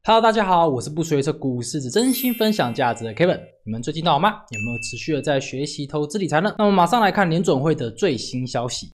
Hello， 大家好，我是不随着股市只真心分享价值的 Kevin。你们最近好吗？有没有持续的在学习投资理财呢？那我们马上来看联准会的最新消息。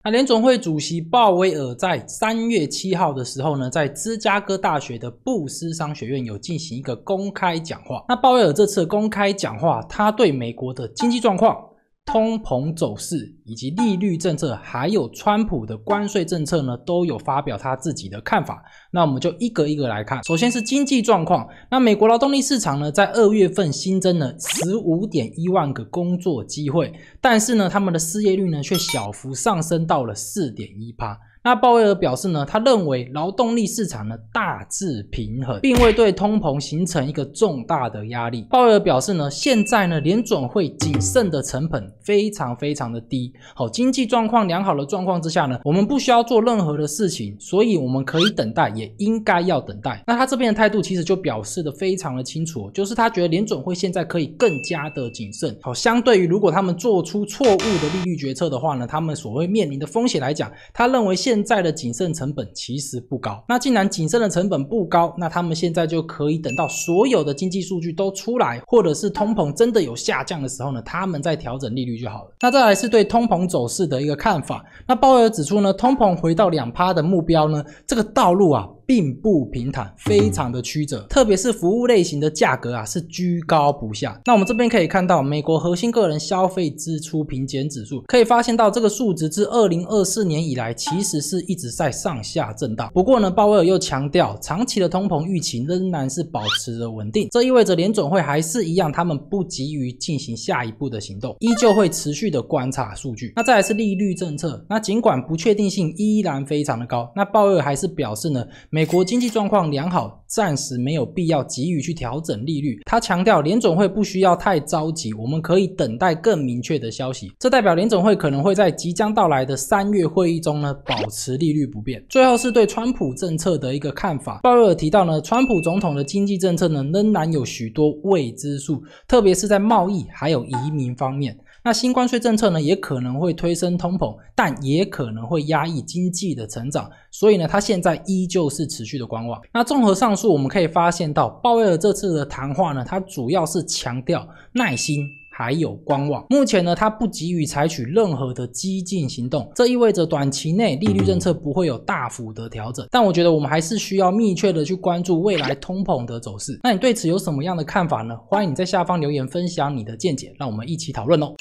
那联准会主席鲍威尔在3月7号的时候呢，在芝加哥大学的布斯商学院有进行一个公开讲话。那鲍威尔这次的公开讲话，他对美国的经济状况、通膨走势以及利率政策，还有川普的关税政策呢，都有发表他自己的看法。那我们就一个一个来看。首先是经济状况，那美国劳动力市场呢，在2月份新增了 15.1 万个工作机会，但是呢，他们的失业率呢，却小幅上升到了 4.1%。那鲍威尔表示呢，他认为劳动力市场呢大致平衡，并未对通膨形成一个重大的压力。鲍威尔表示呢，现在呢联准会谨慎的成本非常的低，经济状况良好的状况之下呢，我们不需要做任何的事情，所以我们可以等待，也应该要等待。那他这边的态度其实就表示的非常的清楚，就是他觉得联准会现在可以更加的谨慎。相对于如果他们做出错误的利率决策的话呢，他们所谓面临的风险来讲，他认为现在的谨慎成本其实不高。那既然谨慎的成本不高，那他们现在就可以等到所有的经济数据都出来，或者是通膨真的有下降的时候呢，他们再调整利率就好了。那再来是对通膨走势的一个看法。那鲍威尔指出呢，通膨回到 2% 的目标呢，这个道路并不平坦，非常的曲折，特别是服务类型的价格是居高不下。那我们这边可以看到美国核心个人消费支出平减指数，可以发现到这个数值自2024年以来其实是一直在上下震荡。不过呢，鲍威尔又强调长期的通膨预期仍然是保持着稳定，这意味着联准会还是一样，他们不急于进行下一步的行动，依旧会持续的观察数据。那再来是利率政策，那尽管不确定性依然非常的高，那鲍威尔还是表示呢，美国经济状况良好，暂时没有必要急于去调整利率。他强调联准会不需要太着急，我们可以等待更明确的消息。这代表联准会可能会在即将到来的3月会议中呢，保持利率不变。最后是对川普政策的一个看法。鲍威尔提到呢，川普总统的经济政策呢，仍然有许多未知数，特别是在贸易还有移民方面。那新关税政策呢，也可能会推升通膨，但也可能会压抑经济的成长，所以呢，他现在依旧是持续的观望。那综合上述，我们可以发现到鲍威尔这次的谈话呢，他主要是强调耐心还有观望。目前呢，他不急于采取任何的激进行动，这意味着短期内利率政策不会有大幅的调整。但我觉得我们还是需要密切的去关注未来通膨的走势。那你对此有什么样的看法呢？欢迎你在下方留言分享你的见解，让我们一起讨论哦。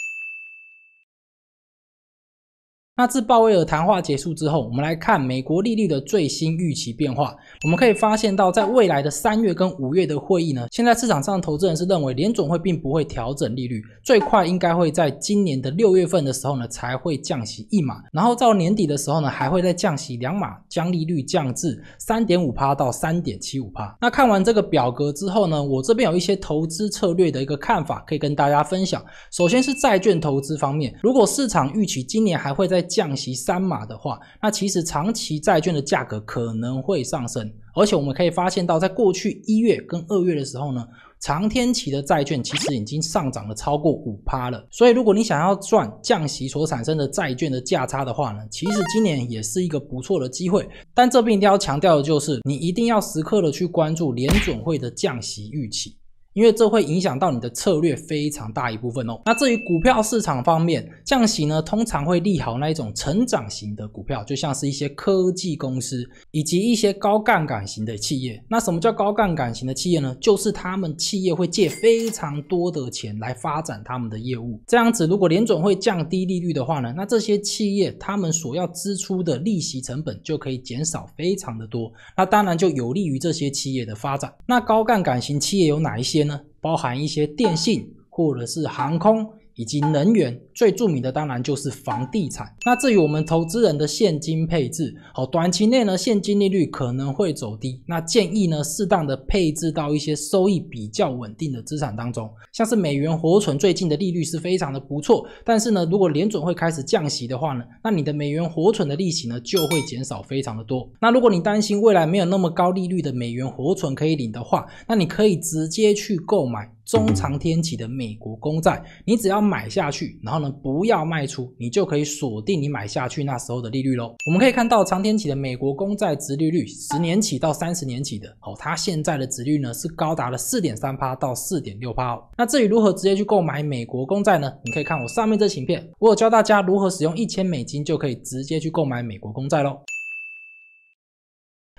那自鲍威尔谈话结束之后，我们来看美国利率的最新预期变化。我们可以发现到，在未来的3月跟5月的会议呢，现在市场上的投资人是认为联准会并不会调整利率，最快应该会在今年的6月份的时候呢，才会降息1码，然后到年底的时候呢，还会再降息2码，将利率降至 3.5% 到 3.75%。那看完这个表格之后呢，我这边有一些投资策略的一个看法可以跟大家分享。首先是债券投资方面，如果市场预期今年还会再降息3码的话，那其实长期债券的价格可能会上升，而且我们可以发现到，在过去1月跟2月的时候呢，长天期的债券其实已经上涨了超过 5% 了。所以如果你想要赚降息所产生的债券的价差的话呢，其实今年也是一个不错的机会。但这边一定要强调的就是，你一定要时刻的去关注联准会的降息预期，因为这会影响到你的策略非常大一部分哦。那至于股票市场方面，降息呢通常会利好那一种成长型的股票，就像是一些科技公司以及一些高杠杆型的企业。那什么叫高杠杆型的企业呢？就是他们企业会借非常多的钱来发展他们的业务。这样子，如果联准会降低利率的话呢，那这些企业他们所要支出的利息成本就可以减少非常的多，那当然就有利于这些企业的发展。那高杠杆型企业有哪一些呢？包含一些电信或者是航空以及能源，最著名的当然就是房地产。那至于我们投资人的现金配置，短期内呢现金利率可能会走低，那建议呢适当的配置到一些收益比较稳定的资产当中，像是美元活存最近的利率是非常的不错，但是呢如果联准会开始降息的话呢，那你的美元活存的利息呢就会减少非常的多。那如果你担心未来没有那么高利率的美元活存可以领的话，那你可以直接去购买中长天期的美国公债，你只要买下去，然后呢不要卖出，你就可以锁定你买下去那时候的利率咯。我们可以看到长天期的美国公债殖利率10年期到30年期的它现在的殖利率呢是高达了 4.3% 到 4.6% 那至于如何直接去购买美国公债呢？你可以看我上面这影片，我有教大家如何使用$1000就可以直接去购买美国公债咯。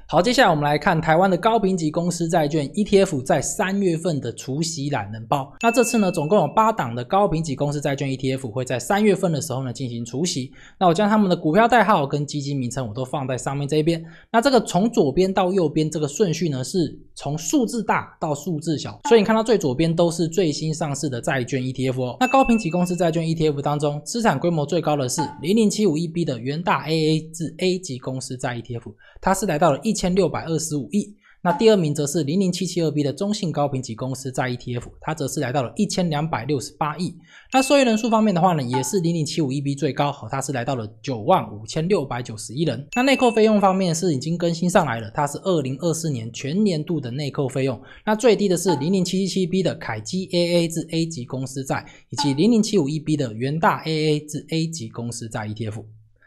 好，接下来我们来看台湾的高评级公司债券 ETF 在3月份的除息懒人包。那这次呢，总共有8档的高评级公司债券 ETF 会在3月份的时候呢进行除息。那我将他们的股票代号跟基金名称我都放在上面这一边。那这个从左边到右边这个顺序呢，是从数字大到数字小，所以你看到最左边都是最新上市的债券 ETF 哦。那高评级公司债券 ETF 当中，资产规模最高的是 00751B 的元大 AA 至 A 级公司债 ETF， 它是来到了1625亿。那第二名则是 00772B 的中信高评级公司债 ETF， 它则是来到了1268亿。那受益人数方面的话呢，也是 00751B 最高，它是来到了95691人。那内扣费用方面是已经更新上来了，它是2024年全年度的内扣费用。那最低的是 00777B 的凯基 AA 至 A 级公司债，以及 00751B 的元大 AA 至 A 级公司债 ETF。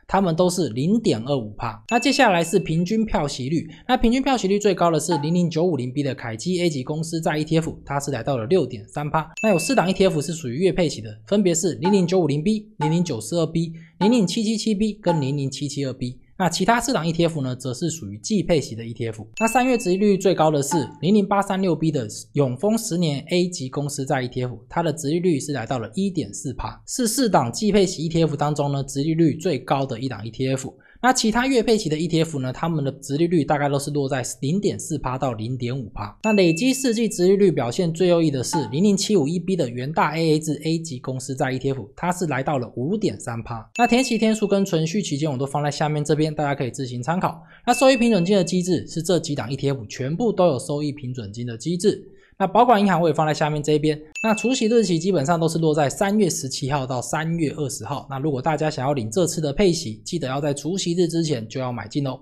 他们都是 0.25%。那接下来是平均票息率，那平均票息率最高的是 00950B 的凯基 A 级公司债 ETF， 它是来到了 6.3%。那有4档 ETF 是属于月配息的，分别是 00950B、00942B、00777B 跟 00772B。那其他4档 ETF 呢，则是属于季配息的 ETF。那3月殖利率最高的是 00836B 的永丰10年 A 级公司债 ETF， 它的殖利率是来到了 1.4%， 是4档季配息 ETF 当中呢，殖利率最高的一档 ETF。那其他月配息的 ETF 呢，他们的殖利率大概都是落在 0.4% 到 0.5%。那累积4季殖利率表现最优异的是 00751B 的元大 AA 至 A 级公司债 ETF， 它是来到了 5.3%。那填息天数跟存续期间我都放在下面这边，大家可以自行参考。那收益平准金的机制是这几档 ETF 全部都有收益平准金的机制。那保管银行我也放在下面这一边。那除息日期基本上都是落在3月17号到3月20号。那如果大家想要领这次的配息，记得要在除息日之前就要买进哦。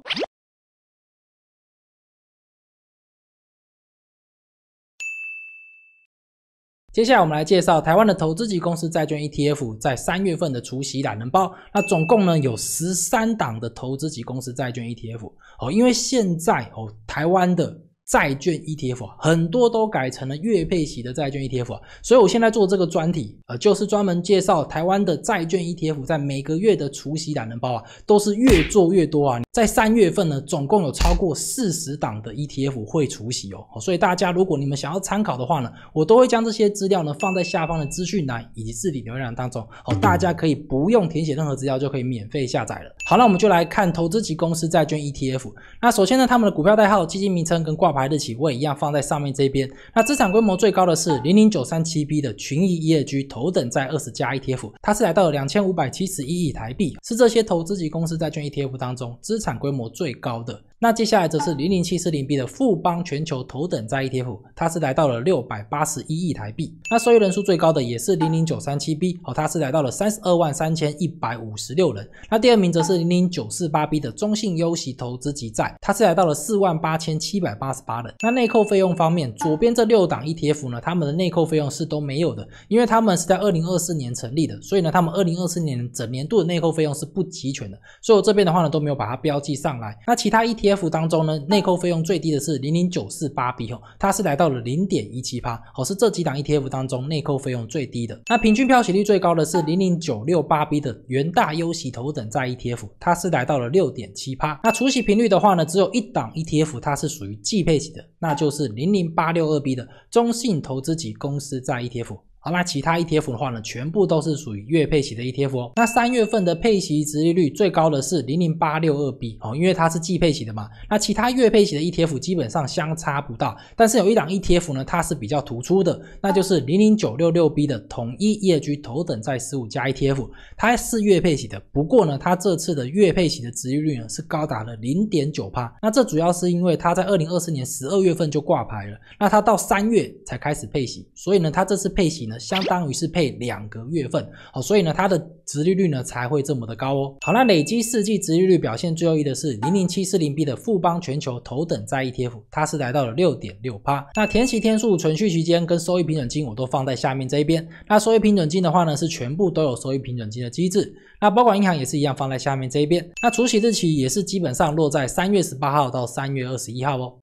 接下来我们来介绍台湾的投资级公司债券 ETF 在3月份的除息懒人包。那总共呢有13档的投资级公司债券 ETF。因为现在台湾的债券 ETF 很多都改成了月配息的债券 ETF 所以我现在做这个专题就是专门介绍台湾的债券 ETF 在每个月的除息懒人包都是越做越多在3月份呢总共有超过40档的 ETF 会除息所以大家如果你们想要参考的话呢，我都会将这些资料呢放在下方的资讯栏以及字体留言栏当中大家可以不用填写任何资料就可以免费下载了。好，那我们就来看投资级公司债券 ETF。 那首先呢，他们的股票代号、基金名称跟挂牌日期我也一样放在上面这边。那资产规模最高的是 00937B 的群益 ESG 头等债20加 ETF， 它是来到了2571亿台币，是这些投资级公司债券 ETF 当中资产规模最高的。那接下来则是 00740B 的富邦全球头等债 ETF， 它是来到了681亿台币。那收益人数最高的也是 00937B， 它是来到了323156人。那第二名则是 00948B 的中信优息投资级债，它是来到了48788人。那内扣费用方面，左边这6档 ETF 呢，他们的内扣费用是都没有的，因为他们是在2024年成立的，所以呢，他们2024年整年度的内扣费用是不齐全的，所以我这边的话呢都没有把它标记上来。那其他 ETF当中呢，内扣费用最低的是 00948B， 它是来到了 0.17%， 是这几档 ETF 当中内扣费用最低的。那平均票息率最高的是 00968B 的元大优息头等债 ETF， 它是来到了 6.7%。那除息频率的话呢，只有一档 ETF 它是属于季配息的，那就是 00862B 的中信投资级公司债 ETF。好，那其他 ETF 的话呢，全部都是属于月配息的 ETF 那3月份的配息殖利率最高的是 00862B 因为它是季配息的嘛。那其他月配息的 ETF 基本上相差不大，但是有一档 ETF 呢，它是比较突出的，那就是 00966B 的统一 ESG 头等债15加 ETF， 它是月配息的，不过呢，它这次的月配息的殖利率呢是高达了 0.9%。那这主要是因为它在2024年12月份就挂牌了，那它到3月才开始配息，所以呢，它这次配息呢呢，相当于是配2个月份，所以呢，它的殖利率呢才会这么的高哦。好，那累积4季殖利率表现最优异的是00740B 的富邦全球头等债 ETF， 它是来到了 6.6%。那填息天数、存续期间跟收益平准金我都放在下面这一边。那收益平准金的话呢，是全部都有收益平准金的机制。那保管银行也是一样放在下面这一边。那除息日期也是基本上落在3月18号到3月21号哦。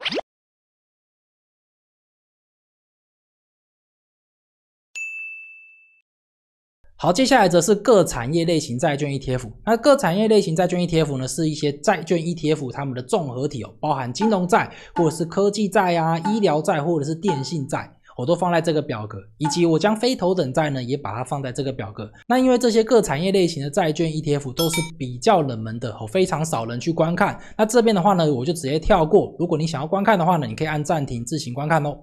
好，接下来则是各产业类型债券 ETF。那各产业类型债券 ETF 呢，是一些债券 ETF 它们的综合体哦，包含金融债，或者是科技债啊、医疗债，或者是电信债。我都放在这个表格，以及我将非头等债呢也把它放在这个表格。那因为这些各产业类型的债券 ETF 都是比较冷门的，非常少人去观看。那这边的话呢，我就直接跳过。如果你想要观看的话呢，你可以按暂停自行观看哦。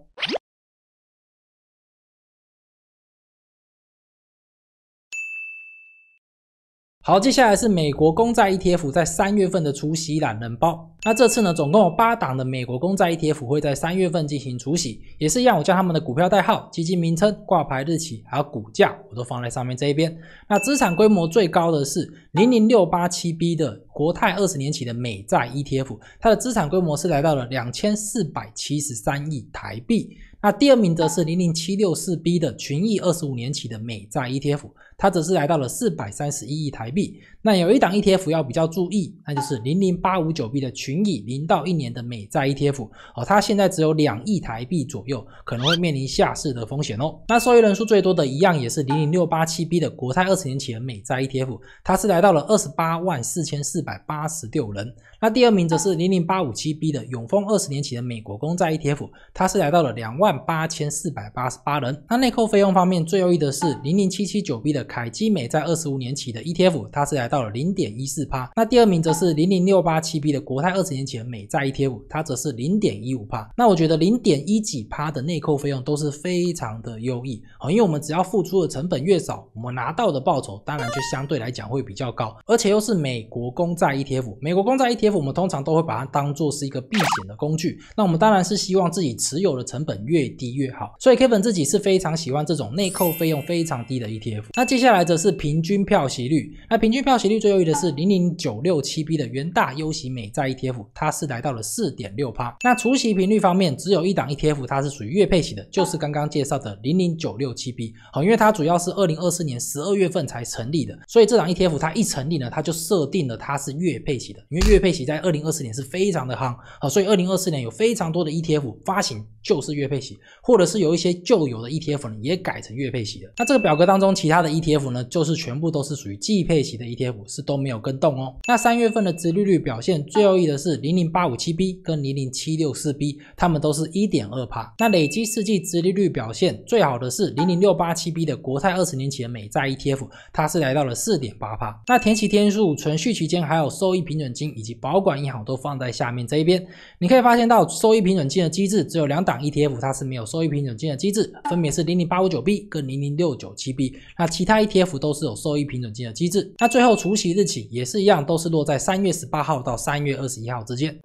好，接下来是美国公债 ETF 在3月份的除息懒人包。那这次呢，总共有8档的美国公债 ETF 会在3月份进行除息，也是一样，我将他们的股票代号、基金名称、挂牌日期还有股价，我都放在上面这一边。那资产规模最高的是00687B 的国泰20年期的美债 ETF， 它的资产规模是来到了2473亿台币。那第二名则是00764B 的群益25年期的美债 ETF， 它则是来到了431亿台币。那有一档 ETF 要比较注意，那就是 00859B 的群益0到1年的美债 ETF， 它现在只有2亿台币左右，可能会面临下市的风险哦。那受益人数最多的一样也是00687B 的国泰20年期的美债 ETF， 它是来到了284486人。那第二名则是00857B 的永丰20年期的美国公债 ETF， 它是来到了28488人。那内扣费用方面，最优异的是00779B 的凯基美债25年期的 ETF， 它是来到了 0.14%。那第二名则是00687B 的国泰20年期的美债 ETF， 它则是 0.15%。那我觉得0.1几%的内扣费用都是非常的优异，因为我们只要付出的成本越少，我们拿到的报酬当然就相对来讲会比较高，而且又是美国公债 ETF。美国公债 ETF 我们通常都会把它当作是一个避险的工具，那我们当然是希望自己持有的成本越低越好，所以 Kevin 自己是非常喜欢这种内扣费用非常低的 ETF。 那接下来则是平均票息率，那平均票息率最优异的是00967B 的元大优息美债 ETF， 它是来到了 4.6%。 那除息频率方面，只有一档 ETF 它是属于月配息的，就是刚刚介绍的00967B， 因为它主要是2024年12月份才成立的，所以这档 ETF 它一成立呢，它就设定了它是月配息的，因为月配息在2024年是非常的夯，所以2024年有非常多的 ETF 发行就是月配息，或者是有一些旧有的 ETF 呢也改成月配息的。那这个表格当中其他的 ETF 呢，就是全部都是属于季配息的 ETF， 是都没有跟动哦。那3月份的殖利率表现最优异的是00857B 跟00764B， 他们都是 1.2%。 那累积4季殖利率表现最好的是00687B 的国泰20年期的美债 ETF， 它是来到了 4.8%。 那填息天数、存续期间还有收益平准金以及保管银行都放在下面这一边。你可以发现到收益平准金的机制只有2档 ETF 它是没有收益平准金的机制，分别是00859B 跟00697B， 那其他 ETF 都是有收益平准金的机制。那最后除息日期也是一样，都是落在3月18号到3月21号之间。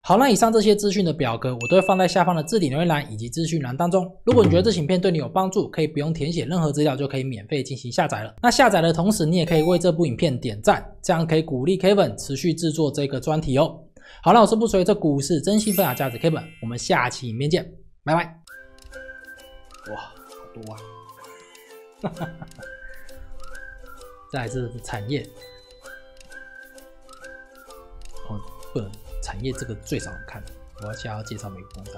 好，那以上这些资讯的表格，我都会放在下方的置顶留言栏以及资讯栏当中。如果你觉得这影片对你有帮助，可以不用填写任何资料就可以免费进行下载了。那下载的同时，你也可以为这部影片点赞，这样可以鼓励 Kevin 持续制作这个专题哦。好，那我是不随这股市真心分享价值 Kevin， 我们下期影片见，拜拜。哇，好多啊！再来是产业，不能。产业这个最少人看，我要介绍美国公债。